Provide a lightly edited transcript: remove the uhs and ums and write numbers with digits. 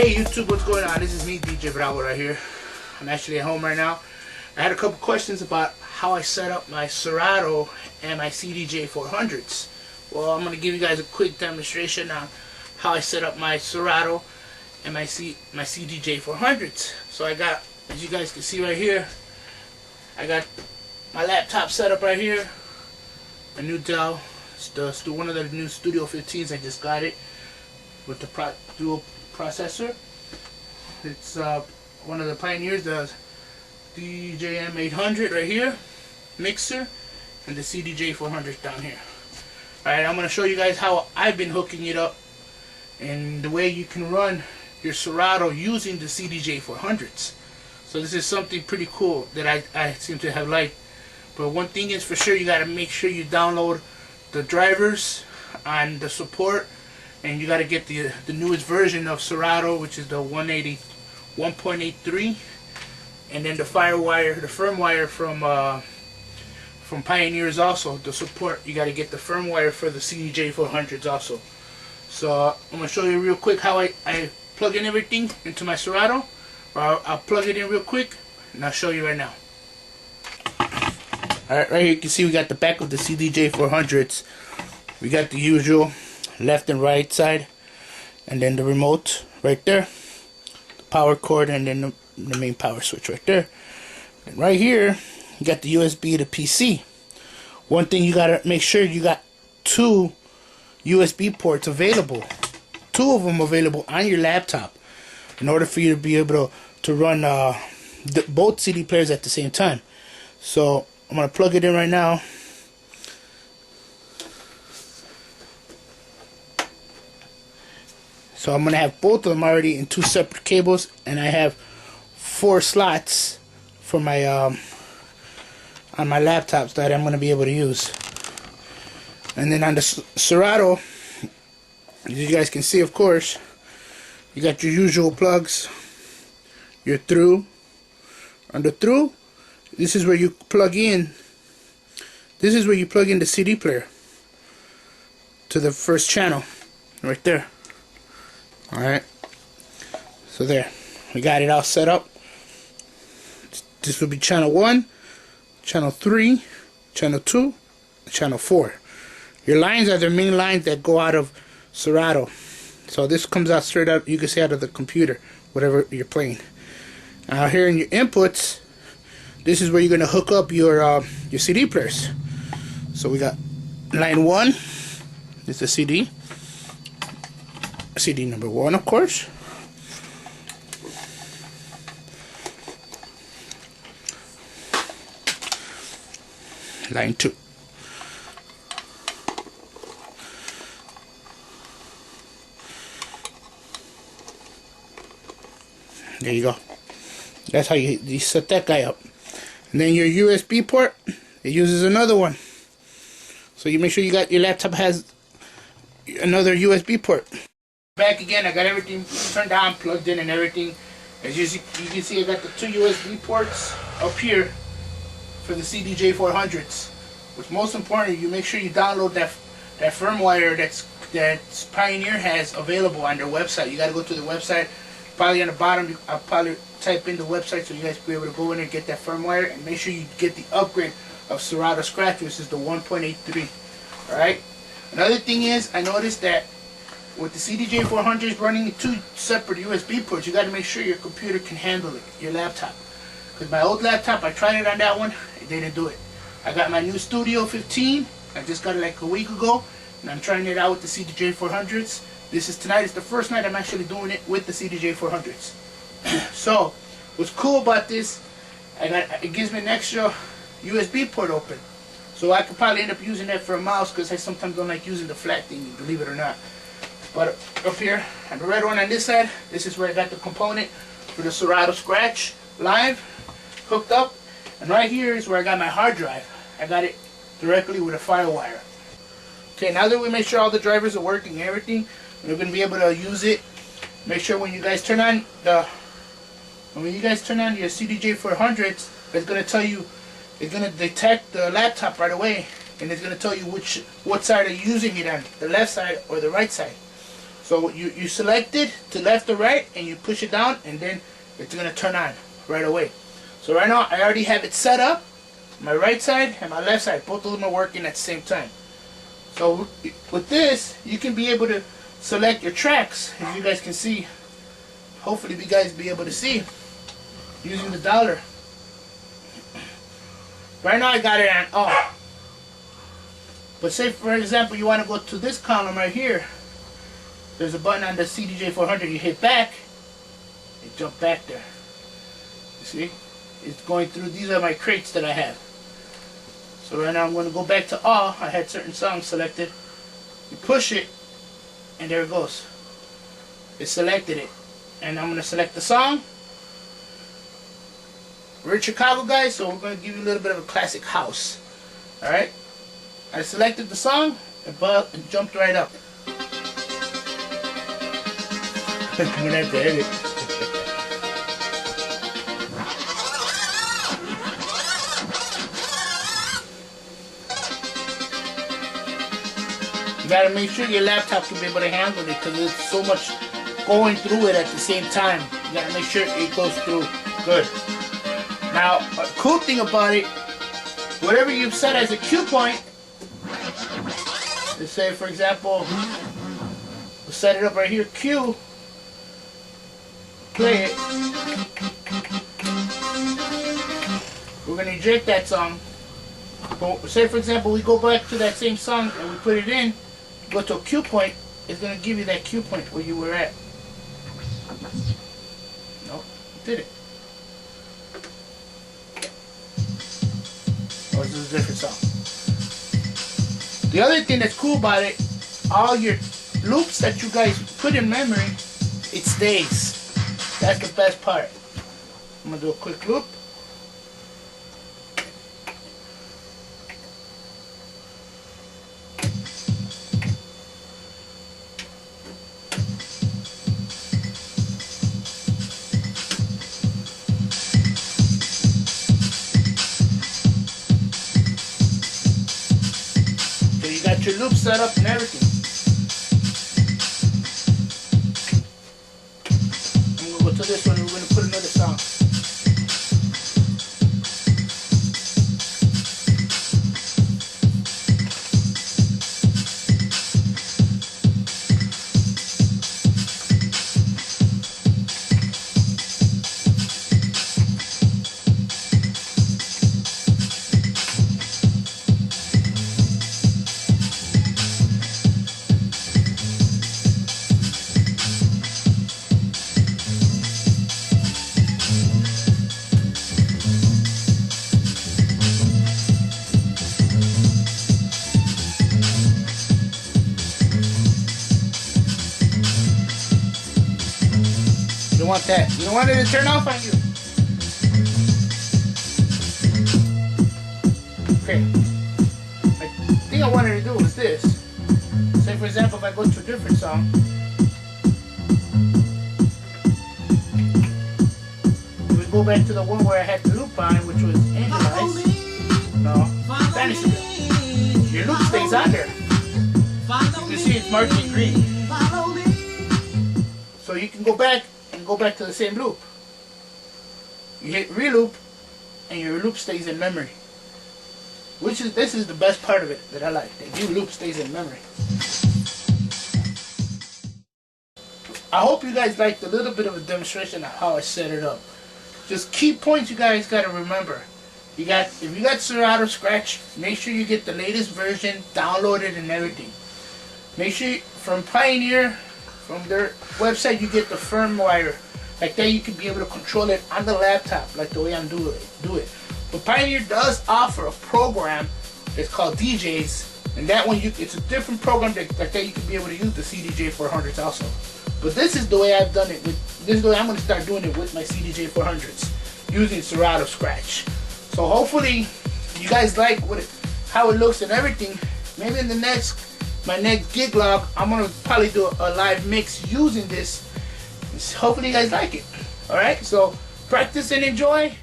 Hey YouTube, what's going on? This is me, Cdj400 right here. I'm actually at home right now. I had a couple questions about how I set up my Serato and my Cdj400s. Well, I'm going to give you guys a quick demonstration on how I set up my Serato and my Cdj400s. So I got, as you guys can see right here, I got my laptop set up right here. A new Dell. It's one of the new Studio 15s. I just got it with the dual processor. It's one of the pioneers, the Cdj400 right here, mixer, and the Cdj400 down here. Alright, I'm going to show you guys how I've been hooking it up and the way you can run your Serato using the Cdj400s. So this is something pretty cool that I seem to have liked. But one thing is for sure, you got to make sure you download the drivers and the support, and you got to get the newest version of Serato, which is the 1.83, and then the firmware from Pioneers also. The support, you got to get the firmware for the Cdj400s also. So I'm gonna show you real quick how I plug in everything into my Serato. I'll plug it in real quick and I'll show you right now. Alright, right here you can see we got the back of the Cdj400s. We got the usual left and right side, and then the remote right there, the power cord, and then the main power switch right there. And right here you got the USB to PC. One thing you gotta make sure, you got two USB ports available, two of them available on your laptop, in order for you to be able to run both CD players at the same time. So I'm gonna plug it in right now. So I'm gonna have both of them already in two separate cables, and I have 4 slots for my on my laptops that I'm gonna be able to use. And then on the Serato, as you guys can see, of course, you got your usual plugs, your through. On the through, this is where you plug in. This is where you plug in the CD player to the first channel, right there. Alright, so there, we got it all set up. This will be channel 1, channel 3, channel 2, and channel 4. Your lines are the main lines that go out of Serato. So this comes out straight up, you can see, out of the computer, whatever you're playing. Now here in your inputs, this is where you're going to hook up your CD players. So we got line 1 is the CD number 1, of course. Line 2. There you go. That's how you set that guy up. And then your USB port, it uses another one. So you make sure your laptop has another USB port. Back again, I got everything turned on, plugged in, and everything. As you can see, I got the 2 USB ports up here for the Cdj400s. What's most important, you make sure you download that firmware that Pioneer has available on their website. You got to go to the website. Probably on the bottom, I'll probably type in the website so you guys will be able to go in and get that firmware, and make sure you get the upgrade of Serato Scratch, which is the 1.83. Alright? Another thing is, I noticed that with the Cdj400s running 2 separate USB ports, you got to make sure your computer can handle it, your laptop. Because my old laptop, I tried it on that one, it didn't do it. I got my new Studio 15, I just got it like a week ago, and I'm trying it out with the Cdj400s. Tonight is the first night I'm actually doing it with the Cdj400s. So, what's cool about this, it gives me an extra USB port open. So I could probably end up using that for a mouse, because I sometimes don't like using the flat thing, believe it or not. But up here, on the red one on this side, this is where I got the component for the Serato Scratch Live hooked up. And right here is where I got my hard drive. I got it directly with a FireWire. Okay, now that we make sure all the drivers are working and everything, we're going to be able to use it. Make sure when you guys turn on your Cdj400s, it's going to tell you, it's going to detect the laptop right away, and it's going to tell you what side are you using it on, the left side or the right side. So you select it to left or right, and you push it down, and then it's gonna turn on right away. So right now I already have it set up. My right side and my left side, both of them are working at the same time. So with this, you can be able to select your tracks, as you guys can see. Hopefully you guys be able to see using the dollar. Right now I got it on off. But say for example you want to go to this column right here. There's a button on the Cdj400. You hit back, it jump back there. You see? It's going through. These are my crates that I have. So right now I'm going to go back to all. I had certain songs selected. You push it, and there it goes. It selected it. And I'm going to select the song. We're in Chicago, guys, so we're going to give you a little bit of a classic house. Alright? I selected the song, and jumped right up. I'm going to have to edit. You gotta make sure your laptop can be able to handle it because there's so much going through it at the same time. You gotta make sure it goes through good. Now, a cool thing about it, whatever you've set as a cue point, let's say for example, we'll set it up right here, cue, play it. We're gonna eject that song. But say for example we go back to that same song and we put it in, go to a cue point, it's going to give you that cue point where you were at. Nope, it did it. Oh, this is a different song. The other thing that's cool about it, all your loops that you guys put in memory, it stays. That's the best part. I'm going to do a quick loop. Your loop set up and everything. I'm gonna go to this one and we're gonna put another song. You want that. You don't want it to turn off on you. Okay. The thing I wanted to do was this. Say for example if I go to a different song. We go back to the one where I had the loop on, which was Angelize. No, Fantasyville. Your loop stays on there. You can see it's marked in green. So you can go back and go back to the same loop. You hit reloop and your loop stays in memory. This is the best part of it that I like. That your loop stays in memory. I hope you guys liked a little bit of a demonstration of how I set it up. Just key points you guys gotta remember. If you got Serato Scratch, make sure you get the latest version, download it and everything. Make sure from Pioneer, from their website, you get the firmware. Like that you can be able to control it on the laptop, like the way I'm do it. But Pioneer does offer a program that's called DJs, and that one it's a different program like that you can be able to use the Cdj400s also. But this is the way I've done it. This is the way I'm going to start doing it with my Cdj400s, using Serato Scratch. So hopefully you guys like how it looks and everything. Maybe in my next gig log, I'm going to probably do a live mix using this. Hopefully you guys like it. Alright, so practice and enjoy.